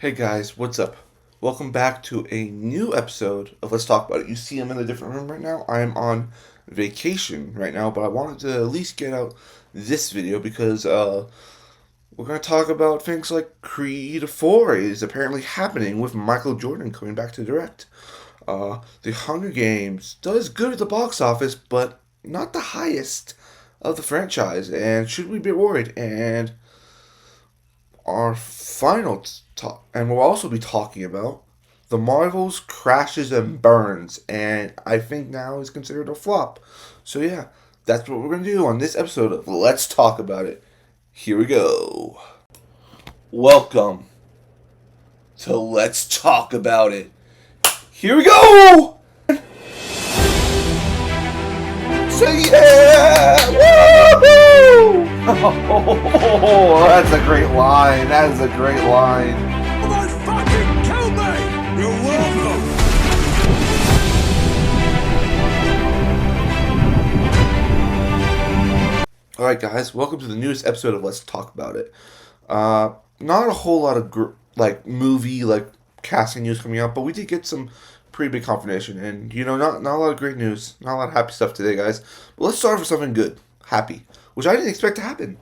Hey guys, what's up? Welcome back to a new episode of Let's Talk About It. You see, I'm in a different room right now. I'm on vacation right now, but I wanted to at least get out this video because we're going to talk about things like Creed 4 is apparently happening with Michael Jordan coming back to direct. The Hunger Games does good at the box office, but not the highest of the franchise. And should we be worried? And our final talk, and we'll also be talking about the Marvels crashes and burns, and I think now is considered a flop. So yeah, that's what we're gonna do on this episode of Let's Talk About It. Here we go. Welcome to Let's Talk About It. Here we go. Say yeah! Woohoo! Oh, that's a great line. That is a great line. Almost fucking killed me! You're welcome! Alright guys, welcome to the newest episode of Let's Talk About It. Not a whole lot of movie casting news coming out, but we did get some pretty big confirmation, and not a lot of great news, not a lot of happy stuff today, guys. But let's start with something good, happy, which I didn't expect to happen.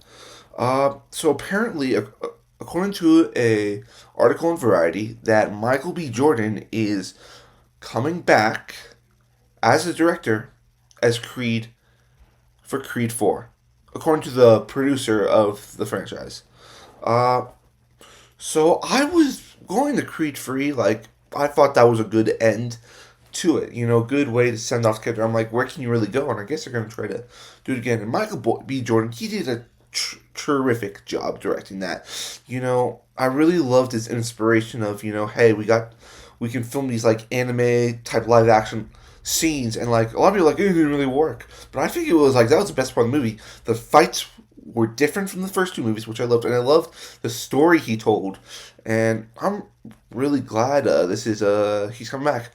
So apparently, according to a article in Variety, that Michael B. Jordan is coming back as a director as Creed for Creed 4, according to the producer of the franchise. So I was going to Creed 3, I thought that was a good end to it, good way to send off the character. I'm like, where can you really go? And I guess they're going to try to do it again. And Michael B. Jordan, he did a terrific job directing that. I really loved his inspiration of, hey, we can film these anime type live action scenes, and a lot of people are like, it didn't really work. But I think it was that was the best part of the movie. The fights were different from the first two movies, which I loved, and I loved the story he told. And I'm really glad he's coming back.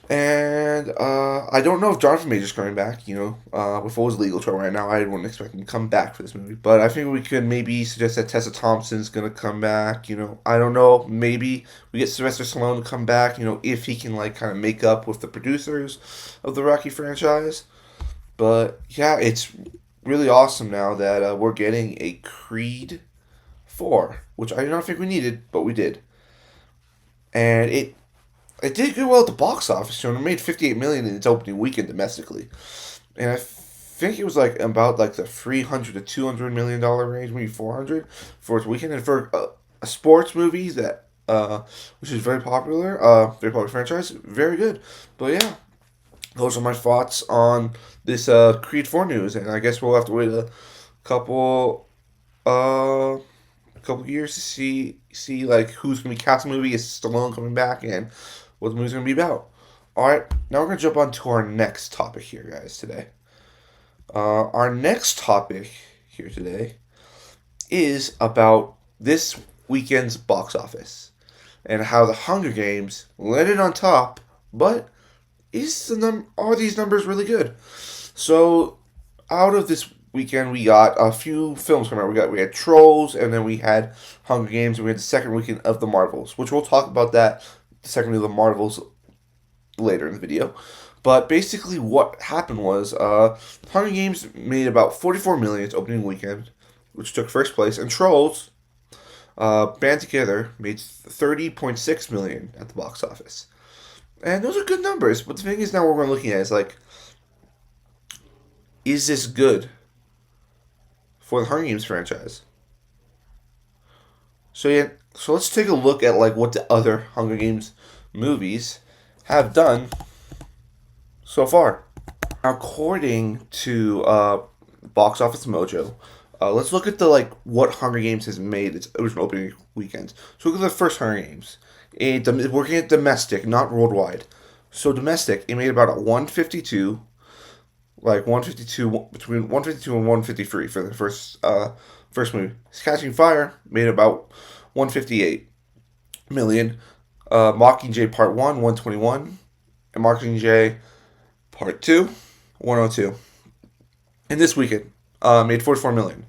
And I don't know if Jonathan Major's coming back. With all his legal trouble right now, I wouldn't expect him to come back for this movie. But I think we could maybe suggest that Tessa Thompson's gonna come back. I don't know. Maybe we get Sylvester Stallone to come back. If he can kind of make up with the producers of the Rocky franchise. But yeah, it's really awesome now that we're getting a Creed 4, which I don't think we needed, but we did. And it did good well at the box office. It made $58 million in its opening weekend domestically, and I think it was about the $300 to $200 million range, maybe $400 for its weekend. And for a sports movie that which is very popular franchise, very good. But yeah, those are my thoughts on this Creed 4 news, and I guess we'll have to wait a couple years to see who's gonna be casting the movie. Is Stallone coming back, and what the movie's gonna be about? All right, now we're gonna jump on to our next topic here, guys. Today, our next topic here today is about this weekend's box office and how the Hunger Games landed on top. But are these numbers really good? So, out of this weekend, we got a few films coming out. We had Trolls, and then we had Hunger Games, and we had the second weekend of the Marvels, which we'll talk about that, the second of the Marvels, later in the video. But basically what happened was Hunger Games made about $44 million its opening weekend, which took first place, and Trolls, band together, made $30.6 million at the box office. And those are good numbers, but the thing is now what we're looking at is this good for the Hunger Games franchise? So let's take a look at what the other Hunger Games movies have done so far. According to Box Office Mojo, let's look at what Hunger Games has made its original opening weekends. So look at the first Hunger Games. We're looking at domestic, not worldwide. So domestic, it made about a 152. Between 152 and 153 for the first movie. Catching Fire made about 158 million. Mockingjay Part 1, 121. And Mockingjay Part 2, 102. And this weekend, made $44 million.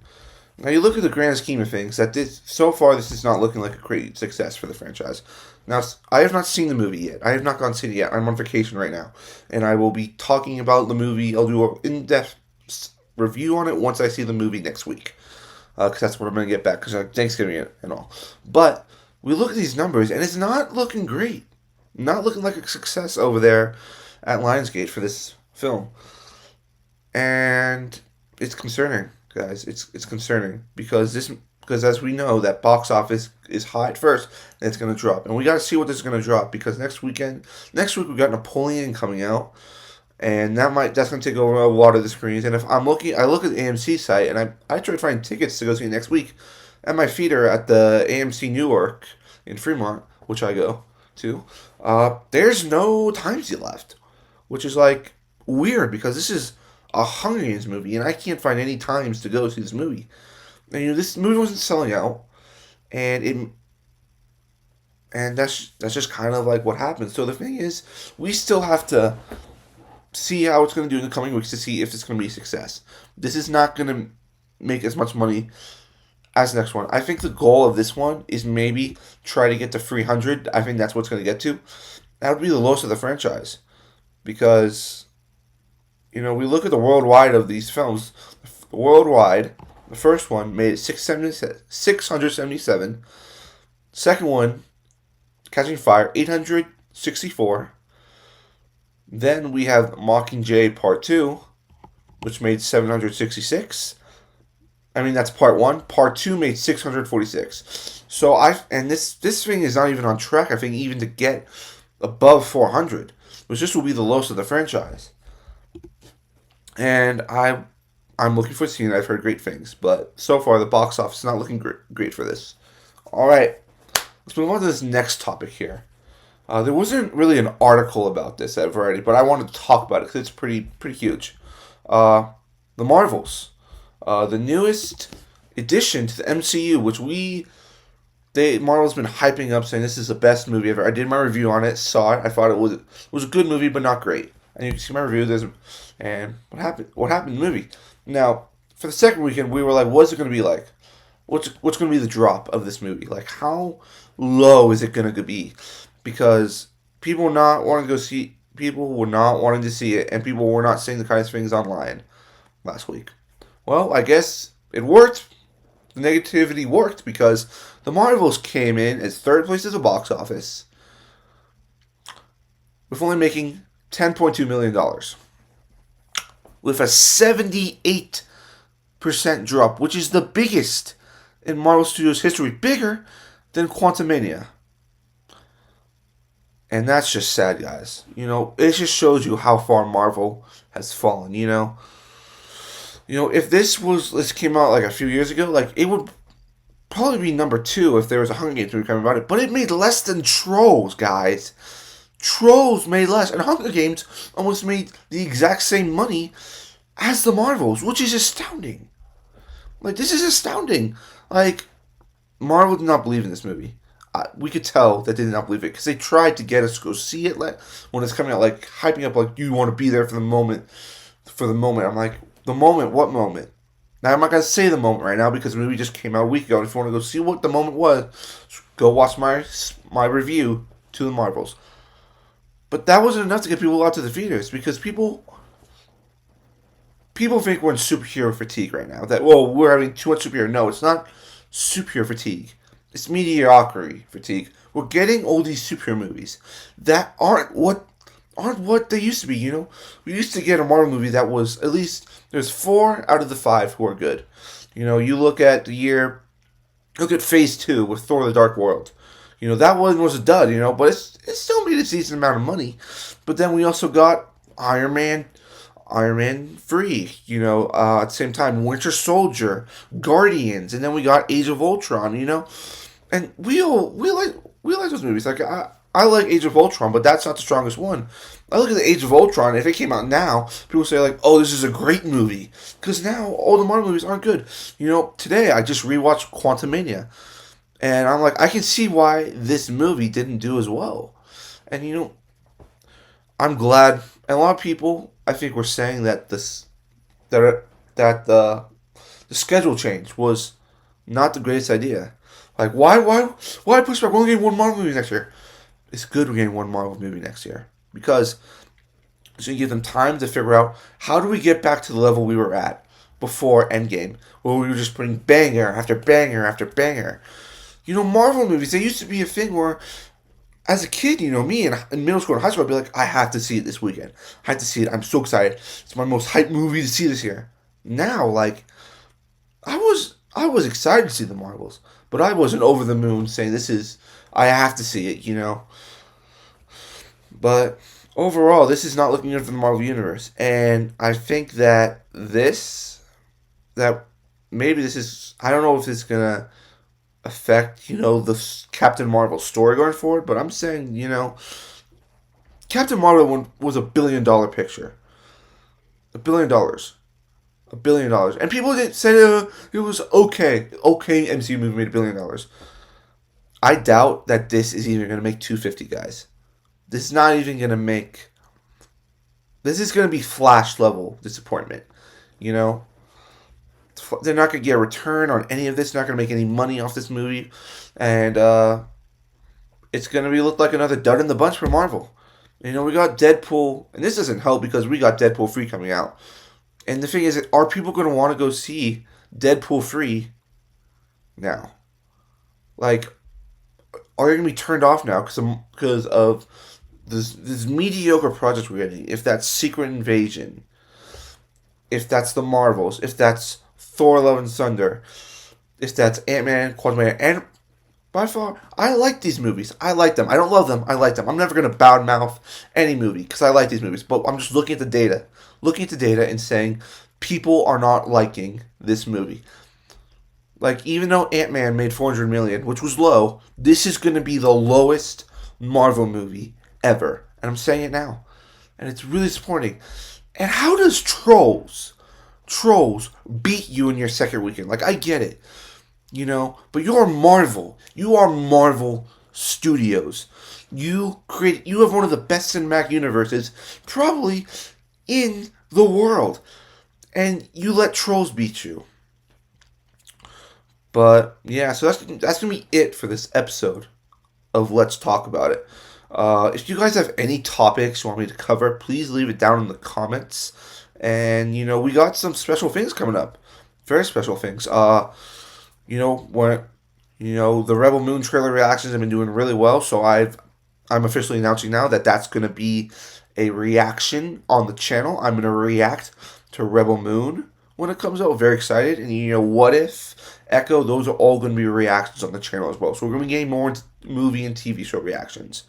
Now you look at the grand scheme of things. That this so far this is not looking like a great success for the franchise. Now I have not seen the movie yet. I have not gone to see it yet. I'm on vacation right now, and I will be talking about the movie. I'll do an in-depth review on it once I see the movie next week, because that's what I'm going to get back because Thanksgiving and all. But we look at these numbers, and it's not looking great. Not looking like a success over there at Lionsgate for this film, and it's concerning, guys. It's concerning because as we know that box office is high at first and it's going to drop, and we got to see what this is going to drop because next week we got Napoleon coming out, and that's going to take over a lot of the screens. And if I look at the AMC site, and I tried to find tickets to go see next week, and my feet are at the AMC Newark in Fremont, which I go to. There's no time seat left, which is like weird because this is a Hunger Games movie, and I can't find any times to go see this movie. And this movie wasn't selling out, and that's just kind of like what happened. So the thing is, we still have to see how it's going to do in the coming weeks to see if it's going to be a success. This is not going to make as much money as the next one. I think the goal of this one is maybe try to get to 300. I think that's what it's going to get to. That would be the lowest of the franchise, because we look at the worldwide of these films. Worldwide, the first one made 677. Second one, Catching Fire, 864. Then we have Mockingjay Part 2, which made 766. I mean, that's Part 1. Part 2 made 646. So this thing is not even on track, I think, even to get above 400, which this will be the lowest of the franchise. And I'm looking forward to seeing it. I've heard great things, but so far the box office is not looking great for this. All right, let's move on to this next topic here. There wasn't really an article about this at Variety, but I wanted to talk about it because it's pretty huge. The Marvels, the newest addition to the MCU, which Marvel's been hyping up, saying this is the best movie ever. I did my review on it, saw it. I thought it was a good movie, but not great. And you can see my review. And what happened? What happened in the movie? Now, for the second weekend, we were like, what's it going to be like? What's going to be the drop of this movie? Like, how low is it going to be? Because people were not wanting to see it, and people were not saying the kinds of things online last week. Well, I guess it worked. The negativity worked because the Marvels came in as third place at the box office with only making $10.2 million. With a 78% drop, which is the biggest in Marvel Studios history, bigger than Quantumania. And that's just sad, guys. It just shows you how far Marvel has fallen, if this came out like a few years ago, like it would probably be number 2 if there was a Hunger Games movie coming about it. But it made less than Trolls, guys. Trolls made less, and Hunger Games almost made the exact same money as the Marvels, which is astounding. Like, this is astounding. Like, Marvel did not believe in this movie. We could tell that they did not believe it because they tried to get us to go see it when it's coming out, like hyping up, like you want to be there for the moment. I'm like, the moment? What moment? Now I'm not gonna say the moment right now because the movie just came out a week ago. And if you want to go see what the moment was, go watch my review to the Marvels. But that wasn't enough to get people out to the theaters because people think we're in superhero fatigue right now. That we're having too much superhero. No, it's not superhero fatigue. It's mediocrity fatigue. We're getting all these superhero movies that aren't what they used to be. We used to get a Marvel movie that was at least there's 4 out of the 5 who are good. You look at Phase 2 with Thor: The Dark World. That one was a dud. But it still made a decent amount of money. But then we also got Iron Man 3, at the same time, Winter Soldier, Guardians, and then we got Age of Ultron, and we like those movies. Like, I like Age of Ultron, but that's not the strongest one. I look at the Age of Ultron, if it came out now, people say like, oh, this is a great movie, because now all the Marvel movies aren't good. Today I just rewatched Quantumania, and I'm like, I can see why this movie didn't do as well, and I'm glad, and a lot of people, I think, were saying that the the schedule change was not the greatest idea. Like, why push back? We're only getting one Marvel movie next year. It's good we're getting one Marvel movie next year because it's going to give them time to figure out how do we get back to the level we were at before Endgame, where we were just putting banger after banger after banger. Marvel movies, they used to be a thing where, as a kid, me in middle school and high school, I'd be like, I have to see it this weekend. I have to see it. I'm so excited. It's my most hyped movie to see this year. Now, like, I was excited to see the Marvels, but I wasn't over the moon saying I have to see it. But overall, this is not looking good for the Marvel Universe. And I think that maybe this is, I don't know if it's going to affect, the Captain Marvel story going forward, but I'm saying, Captain Marvel was $1 billion picture. $1 billion. $1 billion. And people didn't say it was okay. Okay, MCU movie made $1 billion. I doubt that this is even going to make 250, guys. This is not even going to make. This is going to be Flash level disappointment. They're not going to get a return on any of this. They're not going to make any money off this movie. And it's going to look like another dud in the bunch for Marvel. We got Deadpool. And this doesn't help because we got Deadpool 3 coming out. And the thing is, are people going to want to go see Deadpool 3 now? Like, are you going to be turned off now because of this mediocre project we're getting? If that's Secret Invasion, if that's the Marvels, if that's Thor: Love and Thunder, if that's Ant-Man, Quantumania, and by far, I like these movies. I like them. I don't love them. I like them. I'm never going to mouth any movie because I like these movies. But I'm just looking at the data. And saying people are not liking this movie. Like, even though Ant-Man made $400 million, which was low, this is going to be the lowest Marvel movie ever. And I'm saying it now. And it's really disappointing. And how does Trolls beat you in your second weekend? Like, I get it. But you're Marvel. You are Marvel Studios. You have one of the best cinematic universes probably in the world. And you let Trolls beat you. But yeah, so that's gonna be it for this episode of Let's Talk About It. If you guys have any topics you want me to cover, please leave it down in the comments. And we got some special things coming up, very special things. The Rebel Moon trailer reactions have been doing really well, so I'm officially announcing now that that's gonna be a reaction on the channel. I'm gonna react to Rebel Moon when it comes out. Very excited. And What If, Echo, those are all going to be reactions on the channel as well. So we're going to be getting more into movie and TV show reactions.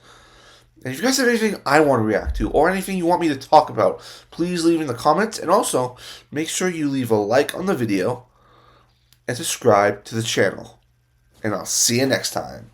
And if you guys have anything I want to react to or anything you want me to talk about, please leave in the comments. And also, make sure you leave a like on the video and subscribe to the channel. And I'll see you next time.